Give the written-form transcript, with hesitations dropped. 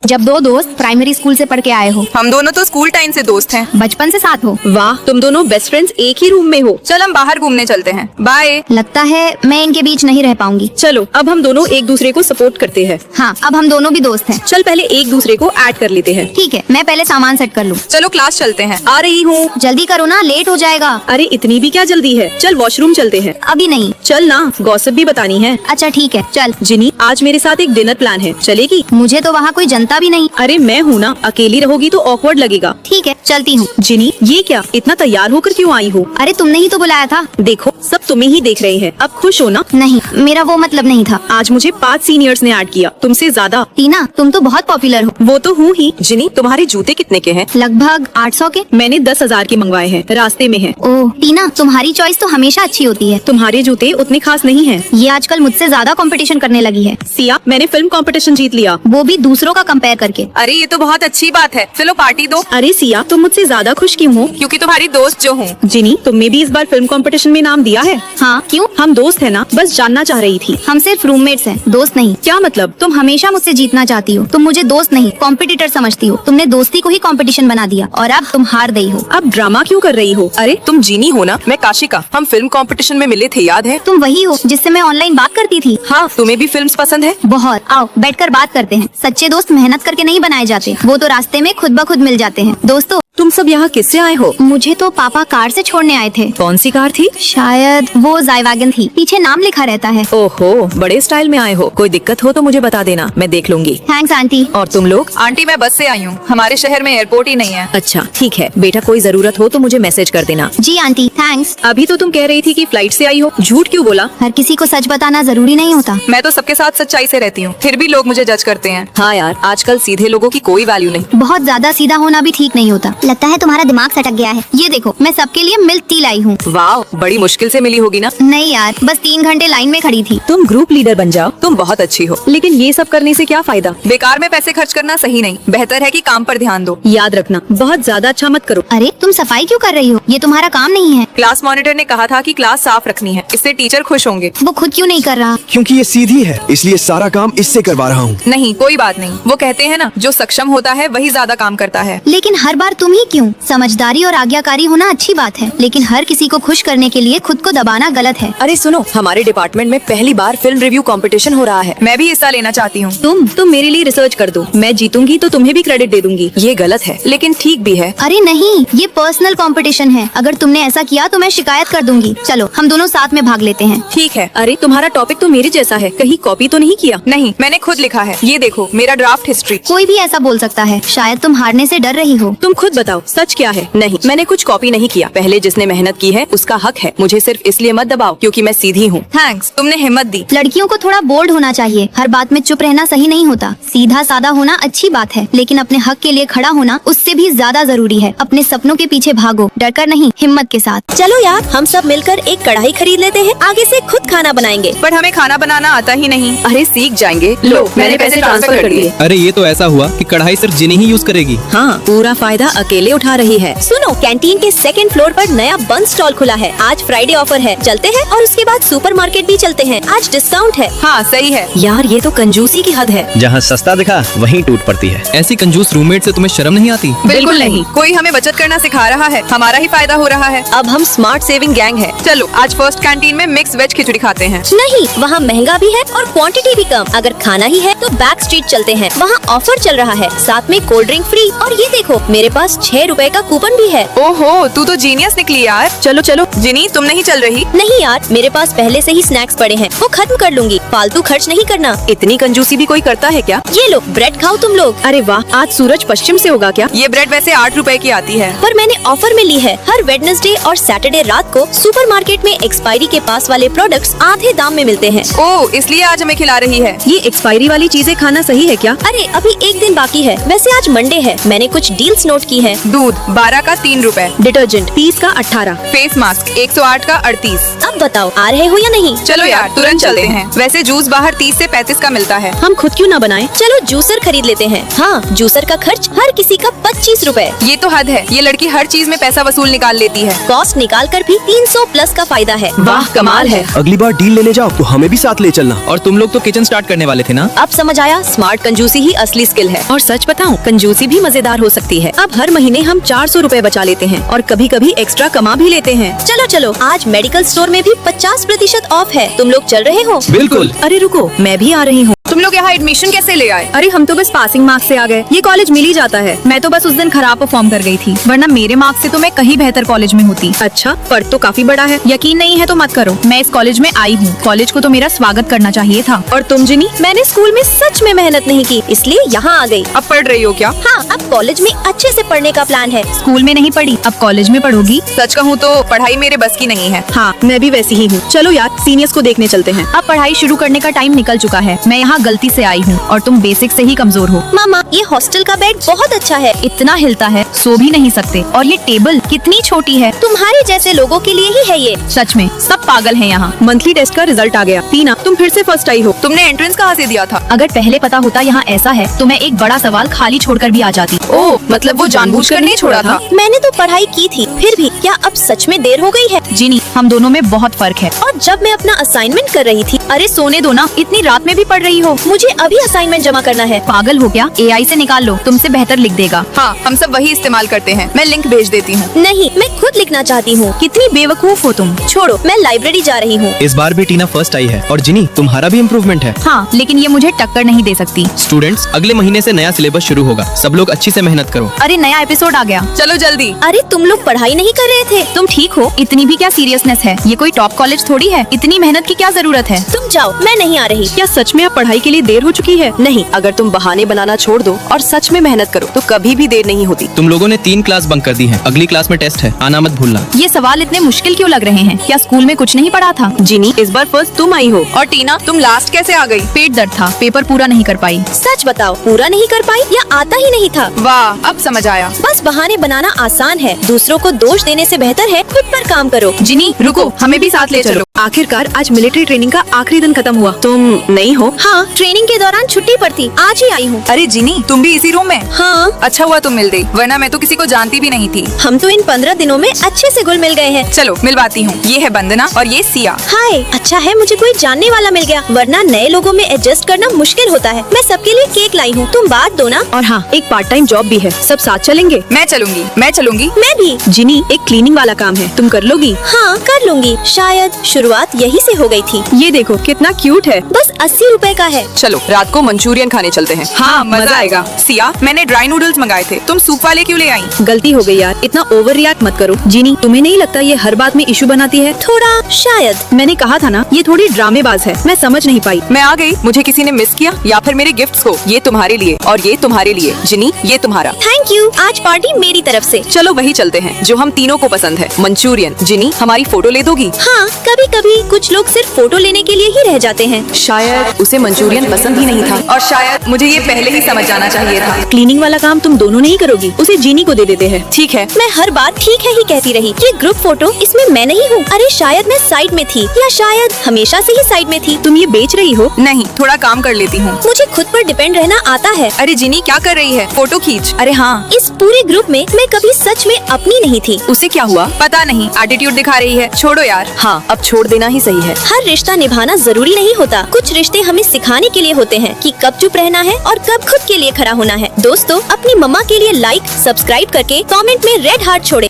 जब दो दोस्त प्राइमरी स्कूल से पढ़ के आए हो। हम दोनों तो स्कूल टाइम से दोस्त हैं। बचपन से साथ हो। वाह, तुम दोनों बेस्ट फ्रेंड्स एक ही रूम में हो। चल हम बाहर घूमने चलते हैं। बाय। लगता है मैं इनके बीच नहीं रह पाऊंगी। चलो अब हम दोनों एक दूसरे को सपोर्ट करते हैं। हाँ, अब हम दोनों भी दोस्त हैं। चल पहले एक दूसरे को ऐड कर लेते हैं। ठीक है, मैं पहले सामान सेट कर लूँ। चलो क्लास चलते हैं। आ रही हूँ। जल्दी करो ना, लेट हो जाएगा। अरे इतनी भी क्या जल्दी है, चल वॉशरूम चलते हैं। अभी नहीं। चल ना, गॉसिप भी बतानी है। अच्छा ठीक है, चल। जिनी, आज मेरे साथ एक डिनर प्लान है, चलेगी? मुझे तो वहाँ कोई जनता भी नहीं। अरे मैं हूँ ना, अकेली रहोगी तो ऑकवर्ड लगेगा। ठीक है, चलती हूँ। जिनी, ये क्या, इतना तैयार होकर क्यों आई हो? अरे तुमने ही तो बुलाया था। देखो सब तुम्हें ही देख रहे हैं, अब खुश हो ना? नहीं, मेरा वो मतलब नहीं था। आज मुझे 5 सीनियर्स ने ऐड किया, तुमसे ज्यादा। टीना, तुम तो बहुत पॉपुलर हो। वो तो हूँ ही। जिनी, तुम्हारे जूते कितने के हैं? लगभग 800 के। मैंने 10,000 के मंगवाए हैं, रास्ते में हैं। ओह टीना, तुम्हारी चॉइस तो हमेशा अच्छी होती है। तुम्हारे जूते उतने खास नहीं हैं। ये आजकल मुझसे ज्यादा कंपटीशन करने लगी है। सिया, मैंने फिल्म कंपटीशन जीत लिया। वो भी दूसरों का कंपेयर करके। अरे ये तो बहुत अच्छी बात है, चलो पार्टी दो। अरे सिया, तुम मुझसे ज्यादा खुश क्यों हो? क्योंकि तुम्हारी दोस्त जो हूँ। जिनी, तुमने भी इस बार फिल्म कंपटीशन में नाम दिया है? हाँ, क्यों? हम दोस्त है ना, बस जानना चाह रही थी। हम सिर्फ रूममेट्स हैं, दोस्त नहीं। क्या मतलब? तुम हमेशा मुझसे जीतना चाहती हो। तुम मुझे दोस्त नहीं कॉम्पिटिटर समझती हो। तुमने दोस्ती को ही कंपटीशन बना दिया और अब तुम हार गई हो। अब ड्रामा क्यों कर रही हो? अरे तुम जीनी हो ना, मैं काशिका। हम फिल्म कंपटीशन में मिले थे, याद है? तुम वही हो जिससे मैं ऑनलाइन बात करती थी। हाँ, तुम्हें भी फिल्म्स पसंद है? बहुत। आओ बैठकर बात करते हैं। सच्चे दोस्त मेहनत करके नहीं बनाए जाते, वो तो रास्ते में खुद ब खुद मिल जाते हैं। दोस्तों, तुम सब यहाँ किससे आए हो? मुझे तो पापा कार से छोड़ने आए थे। कौन सी कार थी? शायद वो जायवागन थी, पीछे नाम लिखा रहता है। ओहो, बड़े स्टाइल में आए हो। कोई दिक्कत हो तो मुझे बता देना, मैं देख लूंगी। Thanks aunty. और तुम लोग? आंटी मैं बस से आई हूँ, हमारे शहर में एयरपोर्ट ही नहीं है। अच्छा ठीक है बेटा, कोई जरूरत हो तो मुझे मैसेज कर देना। जी आंटी, थैंक्स। अभी तो तुम कह रही थी कि फ्लाइट से आई हो, झूठ क्यों बोला? हर किसी को सच बताना जरूरी नहीं होता। मैं तो सबके साथ सच्चाई से रहती हूँ, फिर भी लोग मुझे जज करते हैं। हाँ यार, आजकल सीधे लोगों की कोई वैल्यू नहीं। बहुत ज्यादा सीधा होना भी ठीक नहीं होता। लगता है तुम्हारा दिमाग सटक गया है। ये देखो, मैं सबके लिए मिल्क टी लाई हूँ। वाह, बड़ी मुश्किल से मिली होगी ना? नहीं यार, बस 3 घंटे लाइन में खड़ी थी। तुम ग्रुप लीडर बन जाओ। तुम बहुत अच्छी हो, लेकिन ये सब करने से क्या फायदा? बेकार में पैसे खर्च करना सही नहीं, बेहतर है कि काम पर ध्यान दो। याद रखना, बहुत ज्यादा अच्छा मत करो। अरे तुम सफाई क्यों कर रही हो? ये तुम्हारा काम नहीं है। क्लास मॉनिटर ने कहा था कि क्लास साफ रखनी है, इससे टीचर खुश होंगे। वो खुद क्यों नहीं कर रहा? क्योंकि ये सीधी है, इसलिए सारा काम इससे करवा रहा हूँ। नहीं, कोई बात नहीं। वो कहते हैं ना, जो सक्षम होता है वही ज्यादा काम करता है। लेकिन हर बार तुम ही क्यों? समझदारी और आज्ञाकारी होना अच्छी बात है, लेकिन हर किसी को खुश करने के लिए खुद को दबाना गलत है। अरे सुनो, हमारे डिपार्टमेंट में पहली बार फिल्म रिव्यू कंपटीशन हो रहा है। मैं भी हिस्सा लेना चाहती हूँ। तुम मेरे लिए रिसर्च कर दो, मैं जीतूंगी तो तुम्हें भी क्रेडिट दे दूंगी। ये गलत है, लेकिन ठीक भी है। अरे नहीं, ये पर्सनल कंपटीशन है। अगर तुमने ऐसा किया तो मैं शिकायत कर दूंगी। चलो हम दोनों साथ में भाग लेते हैं। ठीक है। अरे तुम्हारा टॉपिक तो मेरे जैसा है, कहीं कॉपी तो नहीं किया? नहीं, मैंने खुद लिखा है। ये देखो मेरा ड्राफ्ट हिस्ट्री। कोई भी ऐसा बोल सकता है। शायद तुम हारने से डर रही हो। तुम खुद बताओ, सच क्या है? नहीं, मैंने कुछ कॉपी नहीं किया। पहले जिसने मेहनत की है उसका हक है, मुझे सिर्फ इसलिए मत दबाओ क्योंकि मैं सीधी हूँ। थैंक्स, तुमने हिम्मत दी। लड़कियों को थोड़ा बोल्ड होना चाहिए। हर बात में चुप रहना सही नहीं होता। सीधा साधा होना अच्छी बात है, लेकिन अपने हक के लिए खड़ा होना उससे भी ज्यादा जरूरी है। अपने सपनों के पीछे भागो, डरकर नहीं, हिम्मत के साथ। चलो यार, हम सब मिलकर एक कढ़ाई खरीद लेते हैं, आगे से खुद खाना बनाएंगे। पर हमें खाना बनाना आता ही नहीं। अरे सीख जाएंगे। लो, मैंने पैसे ट्रांसफर कर दिए। अरे ये तो ऐसा हुआ कि कढ़ाई सिर्फ जिनी ही यूज करेगी। हाँ, पूरा फायदा अकेले उठा रही है। सुनो, कैंटीन के 2nd फ्लोर पर नया बन स्टॉल खुला है। आज फ्राइडे ऑफर है, चलते हैं। और उसके बाद सुपरमार्केट भी चलते हैं, आज डिस्काउंट है। हाँ सही है। यार ये तो कंजूसी की हद है। जहाँ सस्ता दिखा वहीं टूट पड़ती है। ऐसी कंजूस रूममेट से तुम्हें शर्म नहीं आती? बिल्कुल नहीं, कोई हमें बचत करना सिखा रहा है, हमारा ही फायदा हो रहा है। अब हम स्मार्ट सेविंग गैंग है। चलो आज फर्स्ट कैंटीन में मिक्स वेज खिचड़ी खाते हैं। नहीं, वहाँ महंगा भी है और क्वांटिटी भी कम। अगर खाना ही है तो बैक स्ट्रीट चलते हैं, वहाँ ऑफर चल रहा है, साथ में कोल्ड ड्रिंक फ्री। और ये देखो, मेरे पास 6 रुपए का कूपन भी है। ओहो, तू तो जीनियस निकली यार। चलो चलो। जिनी, तुम नहीं चल रही? नहीं यार, मेरे पास पहले से ही स्नैक्स पड़े हैं, वो खत्म कर लूंगी। फालतू खर्च नहीं करना। इतनी कंजूसी भी कोई करता है क्या? ये लो, ब्रेड खाओ तुम लोग। अरे वाह, आज सूरज पश्चिम से होगा क्या? ये ब्रेड वैसे 8 रुपए की आती है। पर मैंने ऑफर में ली है। हर वेडनेसडे और सैटरडे रात को सुपरमार्केट में एक्सपायरी के पास वाले प्रोडक्ट्स आधे दाम में मिलते हैं। ओह, इसलिए आज हमें खिला रही है। ये एक्सपायरी वाली चीजें खाना सही है क्या? अरे अभी एक दिन बाकी है। वैसे आज मंडे है, मैंने कुछ डील्स नोट की है। दूध 12 का 3 रुपए, डिटर्जेंट 30 का 18। फेस मास्क 108 का 38। अब बताओ आ रहे हो या नहीं? चलो यार तुरंत चलते हैं। वैसे जूस बाहर 30 से 35 का मिलता है। हम खुद क्यों ना बनाएं? चलो जूसर खरीद लेते हैं। हाँ, जूसर का खर्च हर किसी का 25 रुपए। ये तो हद है, ये लड़की हर चीज में पैसा वसूल निकाल लेती है। कॉस्ट निकाल कर भी 300 प्लस का फायदा है। वाह कमाल है। अगली बार डील लेने जाओ तो हमें भी साथ ले चलना। और तुम लोग तो किचन स्टार्ट करने वाले थे ना? अब समझ आया, स्मार्ट कंजूसी ही असली स्किल है। और सच बताऊं, कंजूसी भी मजेदार हो सकती है। अब हर महीने हम 400 रुपए बचा लेते हैं और कभी कभी एक्स्ट्रा कमा भी लेते हैं। चलो चलो, आज मेडिकल स्टोर में भी 50% ऑफ है। तुम लोग चल रहे हो? बिल्कुल। अरे रुको, मैं भी आ रही हूँ। तुम लोग यहाँ एडमिशन कैसे ले आए? अरे हम तो बस पासिंग मार्क्स से आ गए। ये कॉलेज मिल ही जाता है। मैं तो बस उस दिन खराब परफॉर्म कर गई थी, वरना मेरे मार्क्स से तो मैं कहीं बेहतर कॉलेज में होती। अच्छा, फर्क तो काफी बड़ा है। यकीन नहीं है तो मत करो, मैं इस कॉलेज में आई हूँ। कॉलेज को तो मेरा स्वागत करना चाहिए था। और तुम जिनी? मैंने स्कूल में सच में मेहनत नहीं की, इसलिए यहाँ आ गई। अब पढ़ रही हो क्या? हाँ, अब कॉलेज में अच्छे से पढ़ने का प्लान है। स्कूल में नहीं पढ़ी, अब कॉलेज में पढ़ोगी। सच कहूँ तो पढ़ाई मेरे बस की नहीं है। हाँ, मैं भी वैसी ही हूँ। चलो यार, सीनियर्स को देखने चलते हैं। अब पढ़ाई शुरू करने का टाइम निकल चुका है। मैं यहाँ गलती से आई हूँ और तुम बेसिक से ही कमजोर हो। मामा, ये हॉस्टल का बेड बहुत अच्छा है। इतना हिलता है, सो भी नहीं सकते। और ये टेबल कितनी छोटी है। तुम्हारे जैसे लोगों के लिए ही है ये। सच में सब पागल हैं यहाँ। मंथली टेस्ट का रिजल्ट आ गया। टीना, तुम फिर से फर्स्ट आई हो। तुमने एंट्रेंस कहाँ से दिया था? अगर पहले पता होता यहाँ ऐसा है तो मैं एक बड़ा सवाल खाली छोड़कर भी आ जाती। ओह, मतलब वो जानबूझकर नहीं छोड़ा था। मैंने तो पढ़ाई की थी, फिर भी क्या अब सच में देर हो गई है? जिनी, हम दोनों में बहुत फर्क है। और जब मैं अपना असाइनमेंट कर रही थी। अरे सोने दो ना, इतनी रात में भी पढ़ रही हो। मुझे अभी असाइनमेंट जमा करना है। पागल हो क्या? AI से निकाल लो, तुमसे बेहतर लिख देगा। हाँ, हम सब वही इस्तेमाल करते हैं। मैं लिंक भेज देती हूँ। नहीं, मैं खुद लिखना चाहती हूँ। कितनी बेवकूफ हो तुम। छोड़ो, मैं लाइब्रेरी जा रही हूँ। इस बार भी टीना फर्स्ट आई है। और जिनी, तुम्हारा भी इम्प्रूवमेंट है। हाँ, लेकिन ये मुझे टक्कर नहीं दे सकती। स्टूडेंट्स, अगले महीने से नया सिलेबस शुरू होगा। सब लोग अच्छी से मेहनत करो। अरे नया एपिसोड आ गया। चलो जल्दी। अरे तुम लोग पढ़ाई नहीं कर रहे थे? तुम ठीक हो? इतनी भी क्या सीरियसनेस है? ये कोई टॉप कॉलेज थोड़ी है। इतनी मेहनत की क्या जरूरत है? तुम जाओ, मैं नहीं आ रही। क्या सच में अब पढ़ाई के लिए देर हो चुकी है? नहीं, अगर तुम बहाने बनाना छोड़ दो और सच में मेहनत करो तो कभी भी देर नहीं होती। तुम लोगों ने 3 क्लास बंक कर दी है। अगली क्लास में टेस्ट है, आना मत भूलना। ये सवाल इतने मुश्किल क्यों लग रहे हैं? क्या स्कूल में कुछ नहीं पढ़ा था? जिनी, इस बार फर्स्ट तुम आई हो। और टीना, तुम लास्ट कैसे आ गई? पेट दर्द था, पेपर पूरा नहीं कर पाई। सच बताओ, पूरा नहीं कर पाई या आता ही नहीं था? वाह, अब समझ आया। बस बहाने बनाना आसान है। दूसरों को दोष देने से बेहतर है खुद पर काम करो। जिनी रुको, हमें भी साथ ले चलो। आखिरकार आज मिलिट्री ट्रेनिंग का आखिरी दिन खत्म हुआ। तुम नहीं हो? हाँ, ट्रेनिंग के दौरान छुट्टी पर थी, आज ही आई हूँ। अरे जिनी, तुम भी इसी रूम में? हाँ, अच्छा हुआ तुम मिल गई, वरना मैं तो किसी को जानती भी नहीं थी। हम तो इन 15 दिनों में अच्छे से घुल मिल गए हैं। चलो मिलवाती हूँ। ये है वंदना और ये सिया। हाय, अच्छा है मुझे कोई जानने वाला मिल गया, वरना नए लोगों में एडजस्ट करना मुश्किल होता है। मैं सबके लिए केक लाई हूँ, तुम बांट दो ना। और हाँ, एक पार्ट टाइम जॉब भी है। सब साथ चलेंगे? मैं चलूंगी, मैं चलूंगी। मैं भी। जिनी, एक क्लीनिंग वाला काम है, तुम कर लोगी? हाँ, कर लूंगी। शायद शुरुआत यही से हो गई थी। ये देखो कितना क्यूट है। बस 80 रुपए का है। चलो रात को मंचूरियन खाने चलते हैं। हाँ, मजा आएगा। सिया, मैंने ड्राई नूडल्स मंगाए थे, तुम सूप वाले क्यों ले आई? गलती हो गई यार, इतना ओवर रिएक्ट मत करो। जिनी, तुम्हें नहीं लगता ये हर बात में इशू बनाती है? थोड़ा शायद। मैंने कहा था ना, ये थोड़ी ड्रामेबाज है। मैं समझ नहीं पाई। मैं आ गई। मुझे किसी ने मिस किया या फिर मेरे गिफ्ट्स को? ये तुम्हारे लिए और ये तुम्हारे लिए। जिनी, ये तुम्हारा। थैंक यू, आज पार्टी मेरी तरफ से। चलो वही चलते हैं जो हम तीनों को पसंद है, मंचूरियन। जिनी, हमारी फोटो ले दोगी? हाँ, कभी कभी कुछ लोग सिर्फ फोटो लेने के लिए ही रह जाते हैं। शायद उसे मंचूरियन पसंद ही नहीं था। और शायद मुझे ये पहले ही समझ जाना चाहिए था। क्लीनिंग वाला काम तुम दोनों नहीं करोगी, उसे जीनी को दे देते हैं। ठीक है। मैं हर बार ठीक है ही कहती रही। ये ग्रुप फोटो, इसमें मैं नहीं हूँ। अरे शायद मैं साइड में थी, या शायद हमेशा से ही साइड में थी। तुम ये बेच रही हो? नहीं, थोड़ा काम कर लेती हूँ। मुझे खुद पर डिपेंड रहना आता है। अरे जिनी, क्या कर रही है? फोटो खींच। अरे हाँ, इस पूरे ग्रुप में मैं कभी सच में अपनी नहीं थी। उसे क्या हुआ? पता नहीं, एटीट्यूड दिखा रही है। छोड़ो यार। हाँ, अब छोड़ देना ही सही है। हर रिश्ता निभाना जरूरी नहीं होता। कुछ रिश्ते हमें सिखाने के लिए होते हैं कि कब चुप रहना है और कब खुद के लिए खड़ा होना है। दोस्तों, अपनी मम्मा के लिए लाइक, सब्सक्राइब करके कमेंट में रेड हार्ट छोड़े।